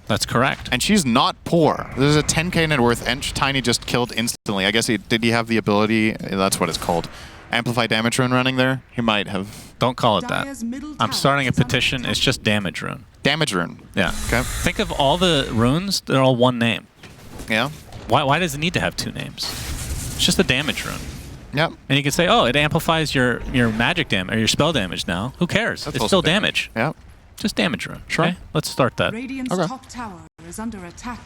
Speaker 1: That's correct.
Speaker 2: And she's not poor. There's a 10k net worth Ench Tiny just killed instantly. I guess did he have the ability, that's what it's called, Amplify Damage Rune running there? He might have.
Speaker 1: Don't call it that. I'm starting a petition. It's just Damage Rune.
Speaker 2: Damage Rune.
Speaker 1: Yeah.
Speaker 2: Okay.
Speaker 1: Think of all the runes, they're all one name.
Speaker 2: Yeah.
Speaker 1: Why does it need to have 2 names? It's just a damage rune.
Speaker 2: Yep.
Speaker 1: And you can say, oh, it amplifies your magic damage or your spell damage now. Who cares? It's still damage.
Speaker 2: Yeah.
Speaker 1: Just damage rune.
Speaker 2: Sure.
Speaker 1: Okay? Let's start that.
Speaker 3: Radiant's top tower is under attack.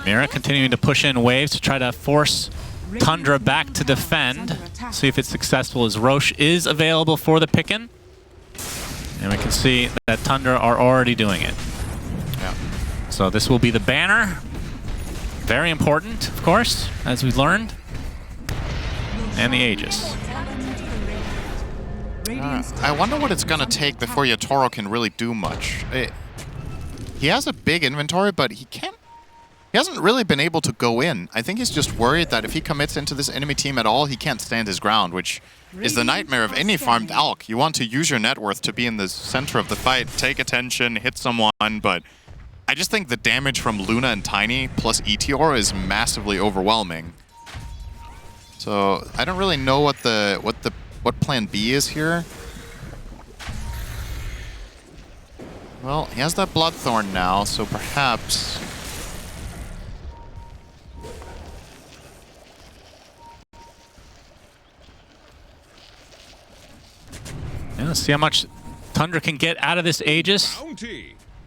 Speaker 1: Mira continuing to push in waves to try to force Tundra back to defend. See if it's successful as Roche is available for the pick-in. And we can see that Tundra are already doing it.
Speaker 2: Yeah.
Speaker 1: So this will be the banner. Very important, of course, as we've learned. And the Aegis.
Speaker 2: I wonder what it's going to take before Yatoro can really do much. He has a big inventory, but he hasn't really been able to go in. I think he's just worried that if he commits into this enemy team at all, he can't stand his ground, which is the nightmare of any farmed alk. You want to use your net worth to be in the center of the fight, take attention, hit someone, but I just think the damage from Luna and Tiny plus Meteor is massively overwhelming. So I don't really know what plan B is here. Well, he has that Bloodthorn now, so perhaps...
Speaker 1: Yeah, let's see how much Tundra can get out of this Aegis.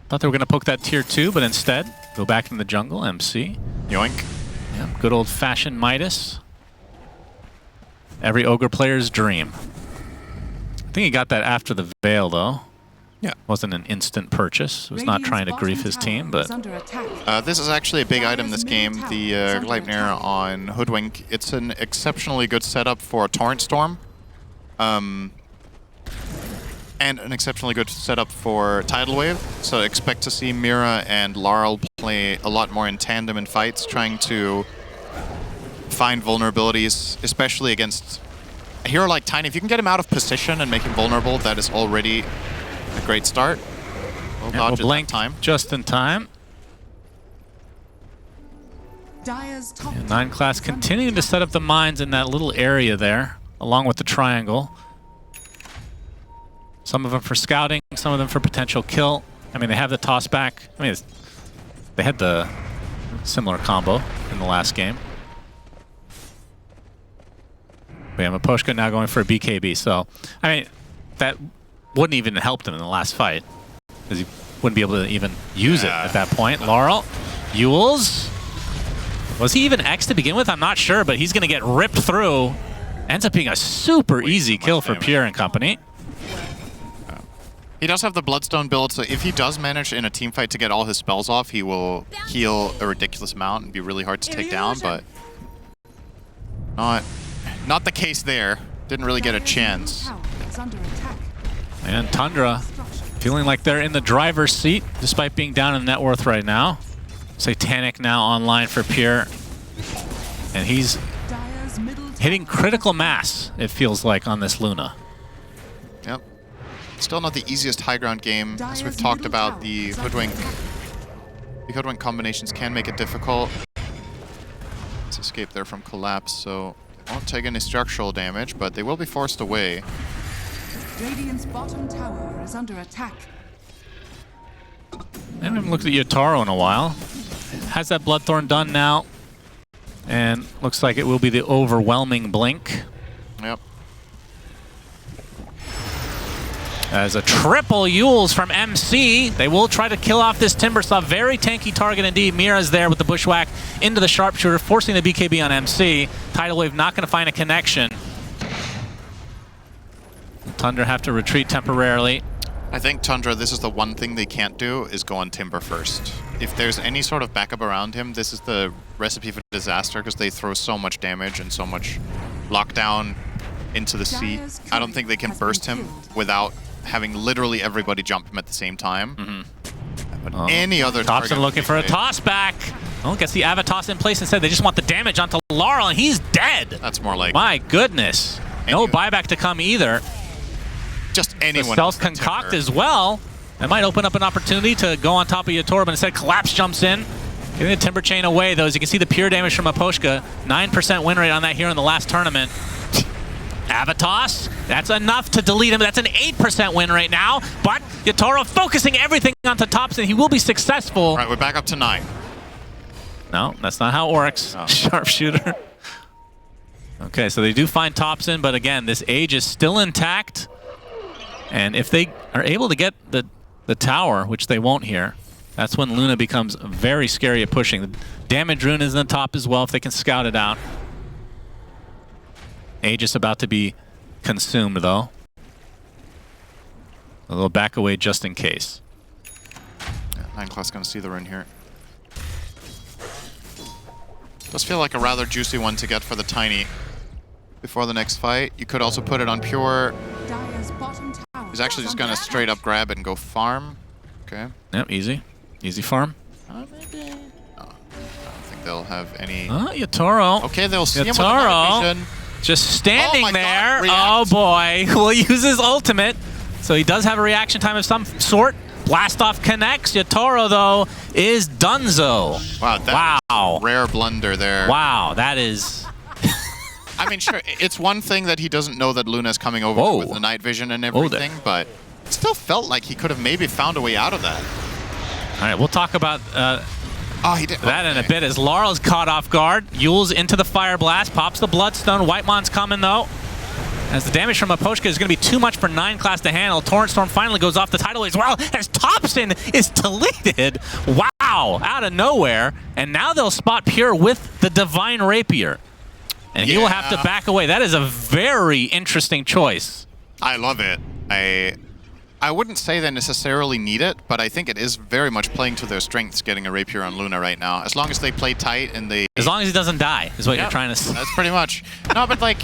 Speaker 1: Thought they were going to poke that tier 2, but instead, go back in the jungle, MC.
Speaker 2: Yoink.
Speaker 1: Yeah, good old-fashioned Midas. Every Ogre player's dream. I think he got that after the Veil, though.
Speaker 2: Yeah.
Speaker 1: Wasn't an instant purchase. It was not trying to grief his team, but...
Speaker 2: This is actually a big item this game, the Gleipnir on Hoodwink. It's an exceptionally good setup for Torrent Storm. And an exceptionally good setup for Tidal Wave. So expect to see Mira and Laurel play a lot more in tandem in fights, trying to find vulnerabilities, especially against a hero like Tiny. If you can get him out of position and make him vulnerable, that is already a great start.
Speaker 1: We'll blink time. Just in time. And 9 class continuing to set up the mines in that little area there, along with the triangle. Some of them for scouting, some of them for potential kill. I mean, they have the toss back. I mean, they had the similar combo in the last game. We have Maposhka now going for a BKB, so I mean, that wouldn't even help him in the last fight, because he wouldn't be able to even use it at that point. Laurel, Yules. Was he even X to begin with? I'm not sure, but he's going to get ripped through. Ends up being a super easy kill for Pure and company.
Speaker 2: He does have the Bloodstone build, so if he does manage in a team fight to get all his spells off, he will heal a ridiculous amount and be really hard to take down, but not the case there. Didn't really get a chance.
Speaker 1: And Tundra feeling like they're in the driver's seat, despite being down in net worth right now. Satanic now online for Pure. And he's hitting critical mass, it feels like, on this Luna.
Speaker 2: Yep. Still not the easiest high ground game. As we've talked about, the Hoodwink combinations can make it difficult. Let's escape there from collapse, so they won't take any structural damage, but they will be forced away.
Speaker 3: Radiant's bottom tower is under attack.
Speaker 1: I haven't looked at Yatoro in a while. Has that Bloodthorn done now. And looks like it will be the overwhelming blink.
Speaker 2: Yep.
Speaker 1: As a triple Yules from MC. They will try to kill off this Timbersaw. Very tanky target indeed. Mira's there with the Bushwhack into the Sharpshooter, forcing the BKB on MC. Tidal Wave not going to find a connection. Tundra have to retreat temporarily.
Speaker 2: I think Tundra, this is the one thing they can't do, is go on Timber first. If there's any sort of backup around him, this is the recipe for disaster, because they throw so much damage and so much lockdown into the sea. I don't think they can burst him without having literally everybody jump him at the same time. But any other target...
Speaker 1: Thompson looking for a toss back. Well, gets the Avatos in place instead. They just want the damage onto Laurel, and he's dead.
Speaker 2: That's more like...
Speaker 1: My goodness. No buyback to come either.
Speaker 2: Just anyone.
Speaker 1: The stealth concoct as well. That might open up an opportunity to go on top of Yatoro, but instead Collapse jumps in. Getting the Timber Chain away, though, as you can see the pure damage from Aposhka. 9% win rate on that here in the last tournament. Avatos, that's enough to delete him. That's an 8% win rate now, but Yatoro focusing everything onto Thompson. He will be successful.
Speaker 2: All right, we're back up to 9.
Speaker 1: No, that's not how it works. Oh. Sharpshooter. Okay, so they do find Thompson, but again, this age is still intact. And if they are able to get the tower, which they won't here, that's when Luna becomes very scary at pushing. The damage rune is in the top as well if they can scout it out. Aegis about to be consumed, though. A little back away just in case.
Speaker 2: Yeah, 9 gonna see the rune here. Does feel like a rather juicy one to get for the Tiny before the next fight. You could also put it on Pure.
Speaker 3: Dire's bottom tower
Speaker 2: He's actually just gonna straight up grab it and go farm. Okay.
Speaker 1: Yep, easy. Easy farm.
Speaker 2: Maybe. No, I don't think they'll have any.
Speaker 1: Yatoro.
Speaker 2: Okay, they'll see him with the
Speaker 1: Yatoro.
Speaker 2: night vision.
Speaker 1: Just standing
Speaker 2: Oh my
Speaker 1: there.
Speaker 2: God, react.
Speaker 1: Oh boy. Will use his ultimate. So he does have a reaction time of some sort. Blast off connects. Yatoro, though, is donezo.
Speaker 2: Wow, that
Speaker 1: Wow.
Speaker 2: is a rare blunder there.
Speaker 1: Wow, that is...
Speaker 2: I mean, sure, it's one thing that he doesn't know that Luna's coming over
Speaker 1: Whoa.
Speaker 2: with the night vision and
Speaker 1: Whoa
Speaker 2: everything, but it still felt like he could have maybe found a way out of that.
Speaker 1: All right, we'll talk about
Speaker 2: Oh, he did.
Speaker 1: that in a bit as Laurel's caught off guard. Yule's into the Fire Blast, pops the Bloodstone. Whitemon's coming, though. As the damage from Miposhka is going to be too much for 9 class to handle. Torrent Storm finally goes off the tidal as well as Thompson is deleted. Wow, out of nowhere. And now they'll spot Pure with the Divine Rapier. And he will have to back away. That is a very interesting choice.
Speaker 2: I love it. I wouldn't say they necessarily need it, but I think it is very much playing to their strengths getting a Rapier on Luna right now. As long as they play tight and they...
Speaker 1: As long as he doesn't die, is what you're trying to say.
Speaker 2: That's pretty much. No, but like,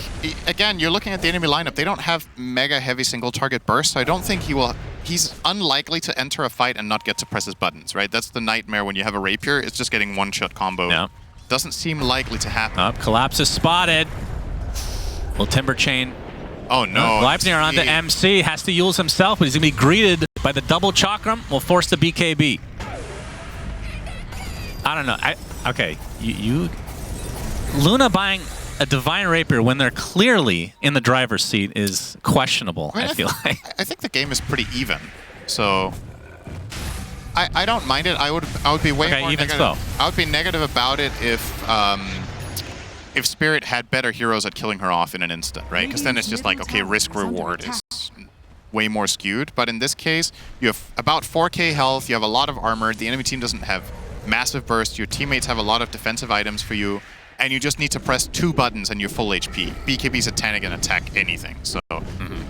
Speaker 2: again, you're looking at the enemy lineup. They don't have mega heavy single target burst, so I don't think he will... He's unlikely to enter a fight and not get to press his buttons, right? That's the nightmare when you have a Rapier. It's just getting one-shot combo.
Speaker 1: Yeah.
Speaker 2: Doesn't seem likely to happen.
Speaker 1: Up, Collapse is spotted. Will Timber Chain...
Speaker 2: Oh no.
Speaker 1: Leibniz onto MC, has to use himself, but he's going to be greeted by the double Chakram, will force the BKB. I don't know. Okay, you Luna buying a Divine Rapier when they're clearly in the driver's seat is questionable, I feel like.
Speaker 2: I think the game is pretty even, so I don't mind it. I would be way more
Speaker 1: even
Speaker 2: negative.
Speaker 1: so.
Speaker 2: I would be negative about it if Spirit had better heroes at killing her off in an instant, right? Because then it's just like, okay, risk-reward is way more skewed. But in this case, you have about 4k health, you have a lot of armor, the enemy team doesn't have massive burst, your teammates have a lot of defensive items for you, and you just need to press 2 buttons and you're full HP. BKB's a tank and attack anything. So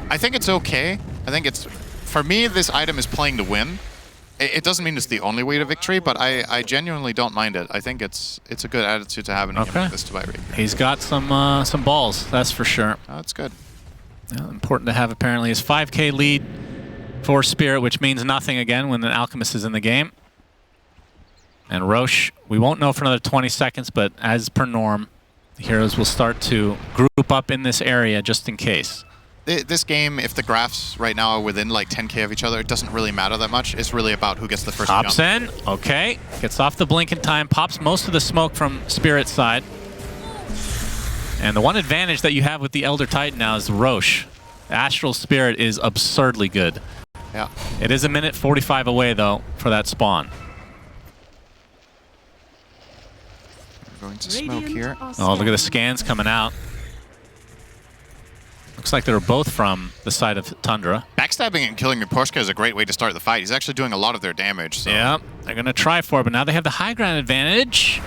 Speaker 2: I think it's okay. I think it's... For me, this item is playing to win. It doesn't mean it's the only way to victory, but I genuinely don't mind it. I think it's a good attitude to have in a game like this to buy Rapier.
Speaker 1: He's got some balls, that's for sure.
Speaker 2: Oh, that's good.
Speaker 1: Yeah, important to have, apparently, is 5k lead for Spirit, which means nothing again when the Alchemist is in the game. And Roche, we won't know for another 20 seconds, but as per norm, the heroes will start to group up in this area just in case.
Speaker 2: This game, if the graphs right now are within like 10k of each other, it doesn't really matter that much. It's really about who gets the first
Speaker 1: Pops
Speaker 2: jump.
Speaker 1: in, okay. Gets off the blink in time, pops most of the smoke from Spirit's side. And the one advantage that you have with the Elder Titan now is Roche. Astral Spirit is absurdly good.
Speaker 2: Yeah.
Speaker 1: It is a minute 45 away, though, for that spawn.
Speaker 2: We're going to smoke here.
Speaker 1: Oh, look at the scans coming out. Looks like they were both from the side of Tundra.
Speaker 2: Backstabbing and killing Miposhka is a great way to start the fight. He's actually doing a lot of their damage. So.
Speaker 1: Yeah, they're going to try for it, but now they have the high ground advantage.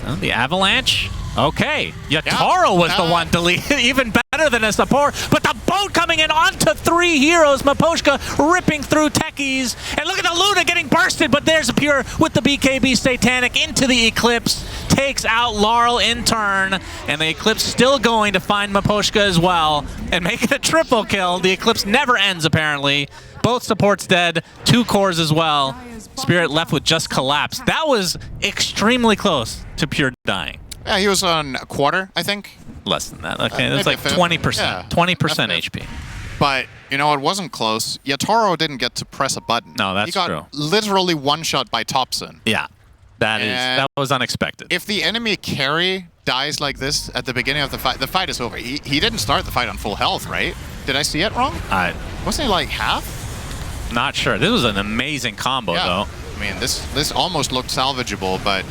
Speaker 1: Oh, the Avalanche. Okay, Yatoro was the one deleted, even better than a support. But the boat coming in onto 3 heroes. Miposhka ripping through techies. And look at the Luna getting bursted, but there's a Pure with the BKB Satanic into the Eclipse. Takes out Laurel in turn. And the Eclipse still going to find Miposhka as well. And make it a triple kill. The Eclipse never ends, apparently. Both supports dead, 2 cores as well. Spirit left with just Collapse. That was extremely close to Pure dying.
Speaker 2: Yeah, he was on a quarter, I think.
Speaker 1: Less than that. Okay, that's
Speaker 2: maybe
Speaker 1: like
Speaker 2: a fifth.
Speaker 1: 20%.
Speaker 2: Yeah,
Speaker 1: 20%
Speaker 2: a fifth.
Speaker 1: HP.
Speaker 2: But, you know, it wasn't close. Yatoro didn't get to press a button.
Speaker 1: No, that's true.
Speaker 2: He got literally one-shot by Thompson.
Speaker 1: Yeah, that was unexpected.
Speaker 2: If the enemy carry dies like this at the beginning of the fight is over. He didn't start the fight on full health, right? Did I see it wrong? Wasn't he like half?
Speaker 1: Not sure. This was an amazing combo, though.
Speaker 2: I mean, this almost looked salvageable, but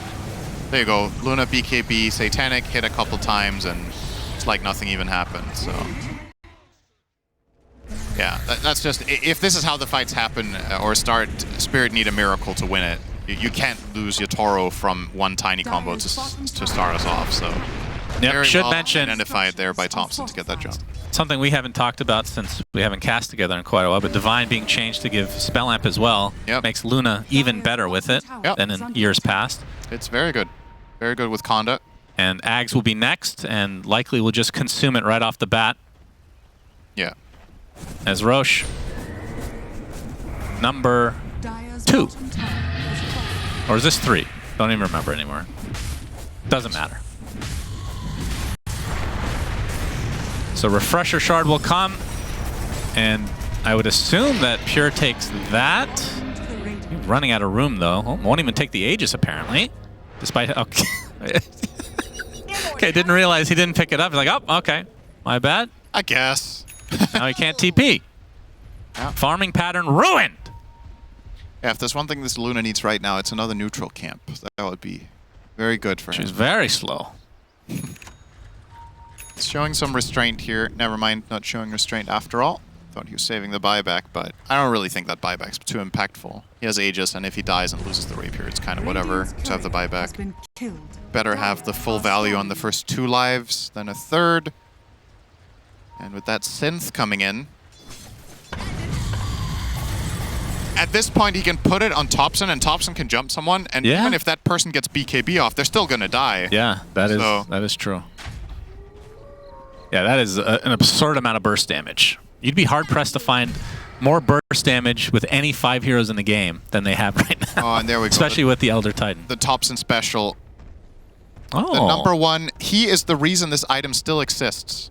Speaker 2: there you go. Luna BKB, Satanic hit a couple times, and it's like nothing even happened, so... Yeah, that's just... If this is how the fights happen or start, Spirit need a miracle to win it. You can't lose Yatoro from one tiny combo to start us off, so...
Speaker 1: Yep,
Speaker 2: very
Speaker 1: should
Speaker 2: well
Speaker 1: mention...
Speaker 2: identified there by Thompson to get that jump.
Speaker 1: something we haven't talked about since we haven't cast together in quite a while, but Divine being changed to give Spell Amp as well makes Luna even better with it than in years past.
Speaker 2: It's very good. Very good with Conda.
Speaker 1: And Ags will be next, and likely will just consume it right off the bat.
Speaker 2: Yeah.
Speaker 1: As Roche, number 2. Or is this 3? Don't even remember anymore. Doesn't matter. So Refresher Shard will come, and I would assume that Pure takes that. He's running out of room, though. Oh, won't even take the Aegis, apparently. Despite... Okay. Okay, didn't realize he didn't pick it up. He's like, oh, okay. My bad.
Speaker 2: I guess.
Speaker 1: Now he can't TP.
Speaker 2: Yeah.
Speaker 1: Farming pattern ruined.
Speaker 2: Yeah, if there's one thing this Luna needs right now, it's another neutral camp. That would be very good for him.
Speaker 1: She's very slow.
Speaker 2: Showing some restraint here. Never mind, not showing restraint after all. Thought he was saving the buyback, but I don't really think that buyback's too impactful. He has Aegis, and if he dies and loses the rapier, it's kind of whatever to have the buyback. Better have the full value on the first 2 lives than a third. And with that synth coming in, at this point he can put it on Thompson, and Thompson can jump someone, and even if that person gets BKB off, they're still gonna die.
Speaker 1: Yeah, that is true. Yeah, that is an absurd amount of burst damage. You'd be hard-pressed to find more burst damage with any 5 heroes in the game than they have right now.
Speaker 2: Oh, and there we go.
Speaker 1: Especially with the Elder Titan.
Speaker 2: The Thompson special.
Speaker 1: Oh.
Speaker 2: The number 1, he is the reason this item still exists.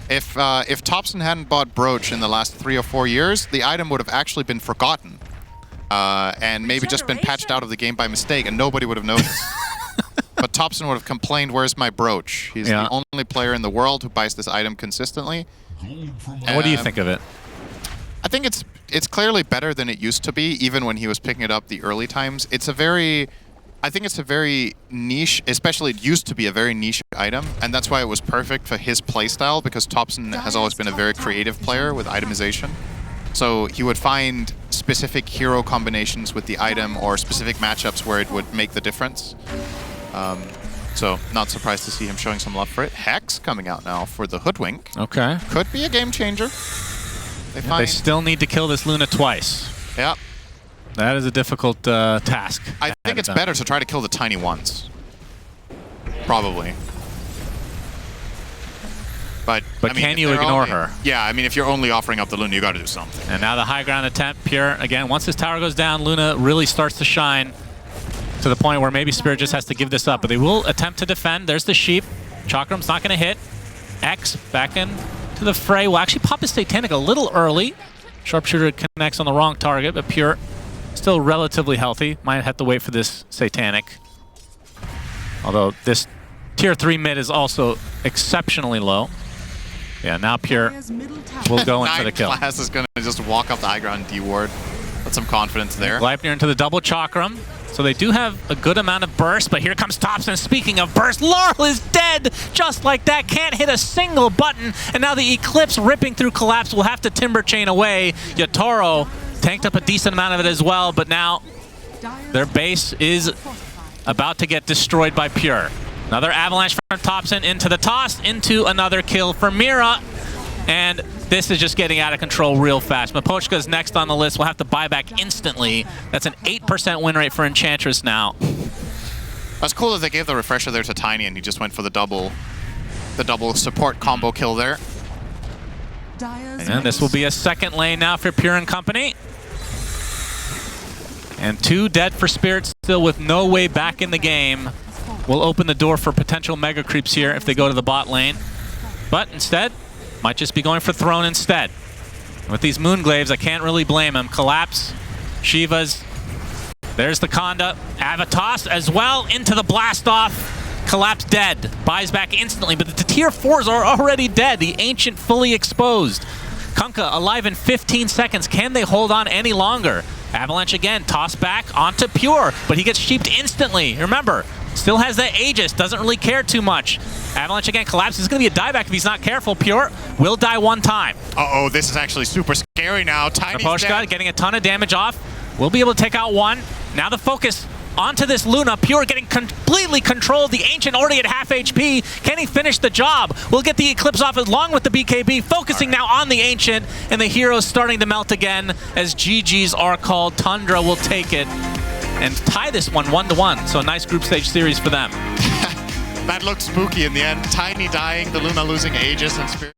Speaker 2: If Thompson hadn't bought Brooch in the last 3 or 4 years, the item would have actually been forgotten. And maybe just been patched out of the game by mistake, and nobody would have noticed. But Thompson would have complained, where's my Brooch? He's the only player in the world who buys this item consistently.
Speaker 1: What do you think of it?
Speaker 2: I think it's clearly better than it used to be, even when he was picking it up the early times. I think it's a very niche, especially it used to be a very niche item, and that's why it was perfect for his playstyle, because Thompson has always been a very creative player with itemization. So he would find specific hero combinations with the item or specific matchups where it would make the difference. So not surprised to see him showing some love for it. Hex coming out now for the Hoodwink.
Speaker 1: Okay.
Speaker 2: Could be a game changer.
Speaker 1: They still need to kill this Luna twice.
Speaker 2: Yeah.
Speaker 1: That is a difficult task.
Speaker 2: I think it's better to try to kill the tiny ones. Probably. But I mean,
Speaker 1: can you ignore her?
Speaker 2: Yeah, I mean, if you're only offering up the Luna, you got to do something.
Speaker 1: And now the high ground attempt, Pure. Again, once this tower goes down, Luna really starts to shine to the point where maybe Spirit just has to give this up. But they will attempt to defend. There's the Sheep. Chakram's not going to hit. X back in to the fray. Will actually pop his Satanic a little early. Sharpshooter connects on the wrong target, but Pure still relatively healthy. Might have to wait for this Satanic. Although this tier 3 mid is also exceptionally low. Yeah, now Pure will go in for the kill.
Speaker 2: Class is going to just walk up the high ground D-ward. Put some confidence there.
Speaker 1: Gleipnir into the double Chakram. So they do have a good amount of burst, but here comes Thompson. Speaking of burst, Laurel is dead just like that. Can't hit a single button. And now the Eclipse ripping through Collapse will have to Timber Chain away. Yatoro tanked up a decent amount of it as well, but now their base is about to get destroyed by Pure. Another avalanche from Thompson into the toss, into another kill for Mira. And this is just getting out of control real fast. Mapochka's next on the list. We'll have to buy back instantly. That's an 8% win rate for Enchantress now.
Speaker 2: That's cool that they gave the refresher there to Tiny and he just went for the double support combo kill there.
Speaker 1: And this will be a second lane now for Pure and company. And 2 dead for Spirit still with no way back in the game. Will open the door for potential mega creeps here if they go to the bot lane. But instead, might just be going for Throne instead. With these Moonglaves, I can't really blame him. Collapse, Shivas. There's the Conda. Avatos as well into the blast off. Collapse dead. Buys back instantly, but the tier 4s are already dead. The Ancient fully exposed. Kunkka alive in 15 seconds. Can they hold on any longer? Avalanche again, toss back onto Pure, but he gets sheeped instantly. Remember, still has that Aegis, doesn't really care too much. Avalanche again, Collapse. It's going to be a dieback if he's not careful. Pure will die 1 time.
Speaker 2: Uh-oh, this is actually super scary now. Tiny's
Speaker 1: Mapochka getting a ton of damage off. Will be able to take out 1. Now the focus onto this Luna. Pure getting completely controlled. The Ancient already at half HP. Can he finish the job? We'll get the Eclipse off along with the BKB, focusing now on the Ancient, and the heroes starting to melt again as GGs are called. Tundra will take it and tie this one 1-1. So a nice group stage series for them.
Speaker 2: That looked spooky in the end. Tiny dying, the Luna losing Aegis and Spirit.